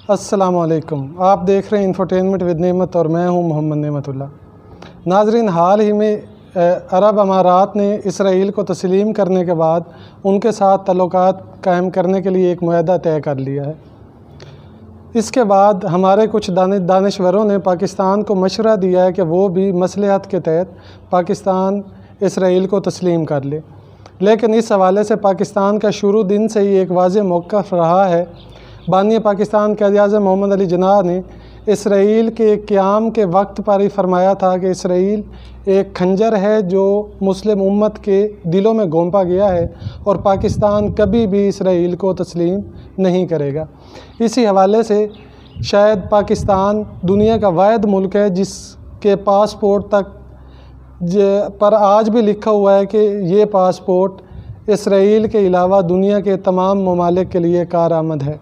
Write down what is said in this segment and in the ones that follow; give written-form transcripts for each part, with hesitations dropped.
السلام علیکم، آپ دیکھ رہے ہیں انفوٹینمنٹ ود نعمت اور میں ہوں محمد نعمت اللہ۔ ناظرین، حال ہی میں عرب امارات نے اسرائیل کو تسلیم کرنے کے بعد ان کے ساتھ تعلقات قائم کرنے کے لیے ایک معاہدہ طے کر لیا ہے۔ اس کے بعد ہمارے کچھ دانشوروں نے پاکستان کو مشورہ دیا ہے کہ وہ بھی مصلحت کے تحت پاکستان اسرائیل کو تسلیم کر لے، لیکن اس حوالے سے پاکستان کا شروع دن سے ہی ایک واضح موقف رہا ہے۔ بانی پاکستان قائد-اعظم محمد علی جناح نے اسرائیل کے قیام کے وقت پر ہی فرمایا تھا کہ اسرائیل ایک خنجر ہے جو مسلم امت کے دلوں میں گھونپا گیا ہے اور پاکستان کبھی بھی اسرائیل کو تسلیم نہیں کرے گا۔ اسی حوالے سے شاید پاکستان دنیا کا واحد ملک ہے جس کے پاسپورٹ تک پر آج بھی لکھا ہوا ہے کہ یہ پاسپورٹ اسرائیل کے علاوہ دنیا کے تمام ممالک کے لیے کارآمد ہے۔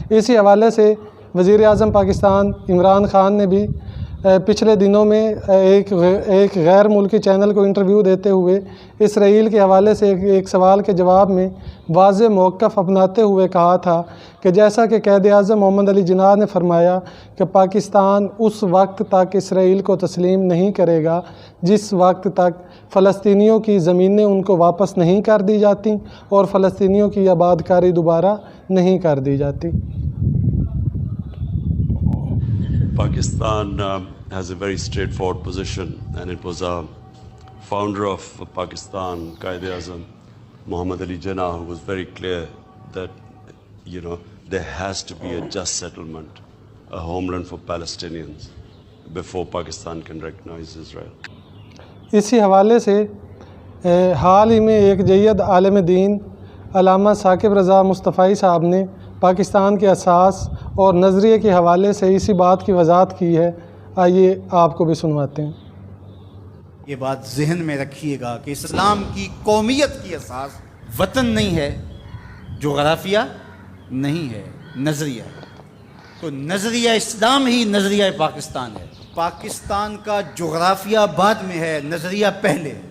اسی حوالے سے وزیر اعظم پاکستان عمران خان نے بھی پچھلے دنوں میں ایک غیر ملکی چینل کو انٹرویو دیتے ہوئے اسرائیل کے حوالے سے ایک سوال کے جواب میں واضح موقف اپناتے ہوئے کہا تھا کہ جیسا کہ قائد اعظم محمد علی جناح نے فرمایا کہ پاکستان اس وقت تک اسرائیل کو تسلیم نہیں کرے گا جس وقت تک فلسطینیوں کی زمینیں ان کو واپس نہیں کر دی جاتی اور فلسطینیوں کی آباد کاری دوبارہ نہیں کر دی جاتی۔ Pakistan has a very straightforward position, and it was a founder of Pakistan, Quaid-e-Azam Muhammad Ali Jinnah, who was very clear that there has to be a just settlement, a homeland for Palestinians before Pakistan can recognize Israel. اسی حوالے سے حال ہی میں ایک جید عالم دین علامہ ثاقب رضا مصطفی صاحب نے پاکستان کے اساس اور نظریے کے حوالے سے اسی بات کی وضاحت کی ہے۔ آئیے آپ کو بھی سنواتے ہیں۔ یہ بات ذہن میں رکھیے گا کہ اسلام کی قومیت کی اساس وطن نہیں ہے، جغرافیہ نہیں ہے، نظریہ ہے۔ تو نظریہ اسلام ہی نظریہ پاکستان ہے۔ پاکستان کا جغرافیہ بعد میں ہے، نظریہ پہلے ہے۔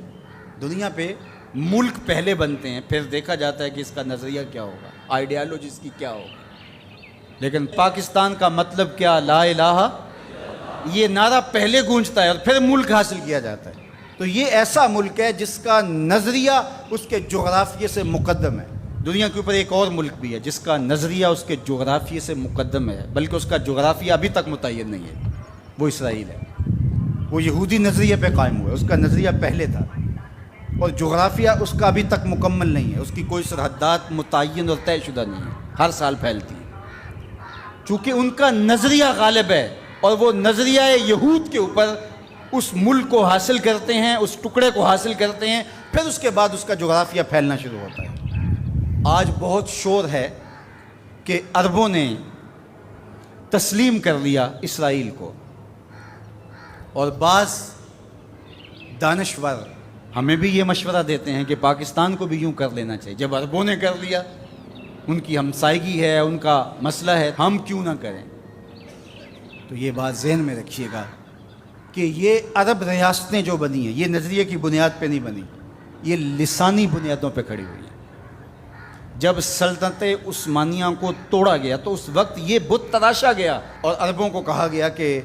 دنیا پہ ملک پہلے بنتے ہیں، پھر دیکھا جاتا ہے کہ اس کا نظریہ کیا ہوگا، آئیڈیالوجی اس کی کیا ہوگی۔ لیکن پاکستان کا مطلب کیا؟ لا الہ، یہ نعرہ پہلے گونجتا ہے اور پھر ملک حاصل کیا جاتا ہے۔ تو یہ ایسا ملک ہے جس کا نظریہ اس کے جغرافیے سے مقدم ہے۔ دنیا کے اوپر ایک اور ملک بھی ہے جس کا نظریہ اس کے جغرافیے سے مقدم ہے، بلکہ اس کا جغرافیہ ابھی تک متعین نہیں ہے، وہ اسرائیل ہے۔ وہ یہودی نظریے پہ قائم ہوا ہے، اس کا نظریہ پہلے تھا، اور جغرافیہ اس کا ابھی تک مکمل نہیں ہے، اس کی کوئی سرحدات متعین اور طے شدہ نہیں ہے، ہر سال پھیلتی ہے۔ چونکہ ان کا نظریہ غالب ہے اور وہ نظریہ یہود کے اوپر اس ملک کو حاصل کرتے ہیں، اس ٹکڑے کو حاصل کرتے ہیں، پھر اس کے بعد اس کا جغرافیہ پھیلنا شروع ہوتا ہے۔ آج بہت شور ہے کہ عربوں نے تسلیم کر لیا اسرائیل کو، اور بعض دانشور ہمیں بھی یہ مشورہ دیتے ہیں کہ پاکستان کو بھی یوں کر لینا چاہیے۔ جب عربوں نے کر لیا، ان کی ہمسائیگی ہے، ان کا مسئلہ ہے، ہم کیوں نہ کریں؟ تو یہ بات ذہن میں رکھیے گا کہ یہ عرب ریاستیں جو بنی ہیں، یہ نظریے کی بنیاد پہ نہیں بنی، یہ لسانی بنیادوں پہ کھڑی ہوئی ہیں۔ جب سلطنت عثمانیہ کو توڑا گیا تو اس وقت یہ بت تراشا گیا اور عربوں کو کہا گیا کہ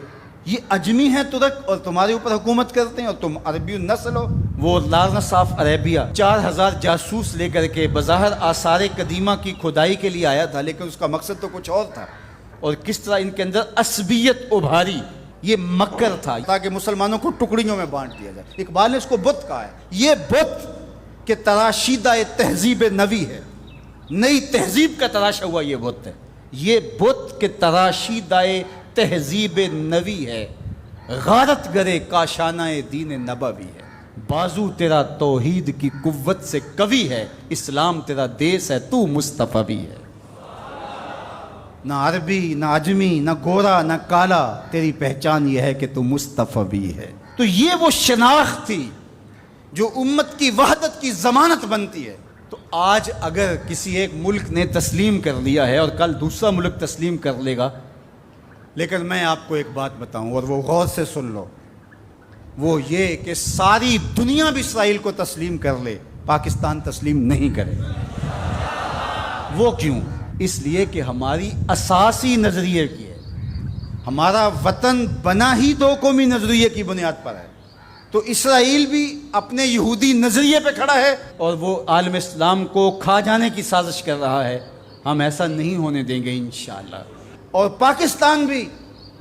یہ اجمی ہیں ترک اور تمہارے اوپر حکومت کرتے ہیں اور تم عربی النسل ہو۔ وہ لارنس آف عربیہ 4000 جاسوس لے کر کے بظاہر آثار قدیمہ کی کھدائی کے لیے آیا تھا، لیکن اس کا مقصد تو کچھ اور تھا، اور کس طرح ان کے اندر عصبیت ابھاری، یہ مکر تھا تاکہ مسلمانوں کو ٹکڑیوں میں بانٹ دیا جائے۔ اقبال نے اس کو بت کہا ہے۔ یہ بت کہ تراشیدہ تہذیب نوی ہے، نئی تہذیب کا تراشا ہوا یہ بت ہے۔ یہ بت کہ تراشیدہ تہذیب نوی ہے، غارت گرے کاشانہ دین نبوی ہے۔ بازو تیرا توحید کی قوت سے قوی ہے، اسلام تیرا دیس ہے، تو مصطفی ہے۔ نہ عربی، نہ اجمی، نہ گورا، نہ کالا، تیری پہچان یہ ہے کہ تو مصطفی ہے۔ تو یہ وہ شناخت تھی جو امت کی وحدت کی ضمانت بنتی ہے۔ تو آج اگر کسی ایک ملک نے تسلیم کر لیا ہے اور کل دوسرا ملک تسلیم کر لے گا، لیکن میں آپ کو ایک بات بتاؤں اور وہ غور سے سن لو، وہ یہ کہ ساری دنیا بھی اسرائیل کو تسلیم کر لے، پاکستان تسلیم نہیں کرے۔ وہ کیوں؟ اس لیے کہ ہماری اساسی نظریے کی ہے. ہمارا وطن بنا ہی دو قومی نظریے کی بنیاد پر ہے. تو اسرائیل بھی اپنے یہودی نظریے پہ کھڑا ہے اور وہ عالم اسلام کو کھا جانے کی سازش کر رہا ہے. ہم ایسا نہیں ہونے دیں گے انشاءاللہ. اور پاکستان بھی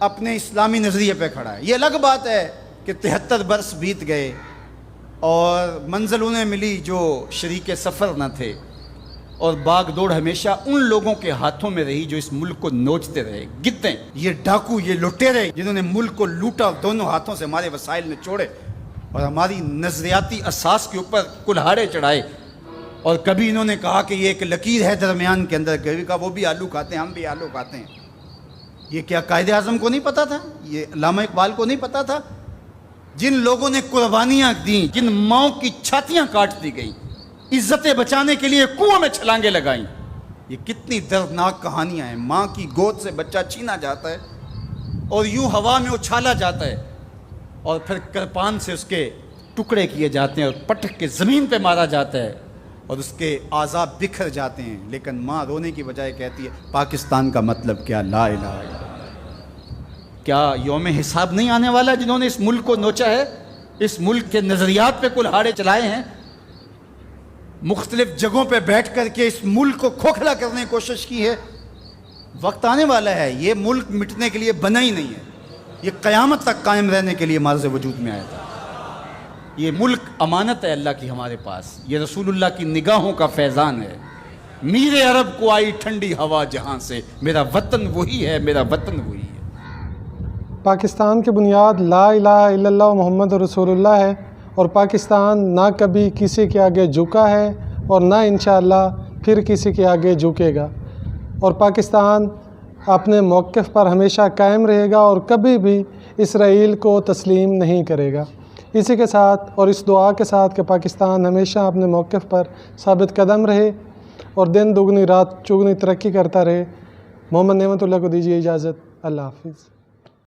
اپنے اسلامی نظریے پہ کھڑا ہے. یہ الگ بات ہے کہ 73 برس بیت گئے اور منزل انہیں ملی جو شریک سفر نہ تھے، اور باغ دوڑ ہمیشہ ان لوگوں کے ہاتھوں میں رہی جو اس ملک کو نوچتے رہے. گدیں، یہ ڈاکو، یہ لٹیرے جنہوں نے ملک کو لوٹا، دونوں ہاتھوں سے ہمارے وسائل نے چھوڑے اور ہماری نظریاتی اساس کے اوپر کلہاڑے چڑھائے. اور کبھی انہوں نے کہا کہ یہ ایک لکیر ہے درمیان کے اندر، کبھی کہا وہ بھی آلو کھاتے ہیں، ہم بھی آلو کھاتے ہیں. یہ کیا قائد اعظم کو نہیں پتا تھا؟ یہ علامہ اقبال کو نہیں پتا تھا؟ جن لوگوں نے قربانیاں دیں، جن ماؤں کی چھاتیاں کاٹ دی گئیں، عزتیں بچانے کے لیے کنویں میں چھلانگیں لگائیں. یہ کتنی دردناک کہانیاں ہیں. ماں کی گود سے بچہ چھینا جاتا ہے اور یوں ہوا میں اچھالا جاتا ہے اور پھر کرپان سے اس کے ٹکڑے کیے جاتے ہیں اور پٹک کے زمین پہ مارا جاتا ہے اور اس کے اعضاء بکھر جاتے ہیں. لیکن ماں رونے کی بجائے کہتی ہے پاکستان کا مطلب کیا؟ لا الہ الا اللہ. کیا یوم حساب نہیں آنے والا جنہوں نے اس ملک کو نوچا ہے، اس ملک کے نظریات پہ کلہاڑے چلائے ہیں، مختلف جگہوں پہ بیٹھ کر کے اس ملک کو کھوکھلا کرنے کی کوشش کی ہے؟ وقت آنے والا ہے. یہ ملک مٹنے کے لیے بنا ہی نہیں ہے. یہ قیامت تک قائم رہنے کے لیے مارز وجود میں آیا تھا. یہ ملک امانت ہے اللہ کی ہمارے پاس. یہ رسول اللہ کی نگاہوں کا فیضان ہے. میر عرب کو آئی ٹھنڈی ہوا جہاں سے، میرا وطن وہی ہے، میرا وطن وہی ہے. پاکستان کی بنیاد لا الہ الا اللہ محمد رسول اللہ ہے، اور پاکستان نہ کبھی کسی کے آگے جھکا ہے اور نہ انشاءاللہ پھر کسی کے آگے جھکے گا. اور پاکستان اپنے موقف پر ہمیشہ قائم رہے گا اور کبھی بھی اسرائیل کو تسلیم نہیں کرے گا. اسی کے ساتھ اور اس دعا کے ساتھ کہ پاکستان ہمیشہ اپنے موقف پر ثابت قدم رہے اور دن دگنی رات چگنی ترقی کرتا رہے، محمد نعمت اللہ کو دیجیے اجازت. اللہ حافظ.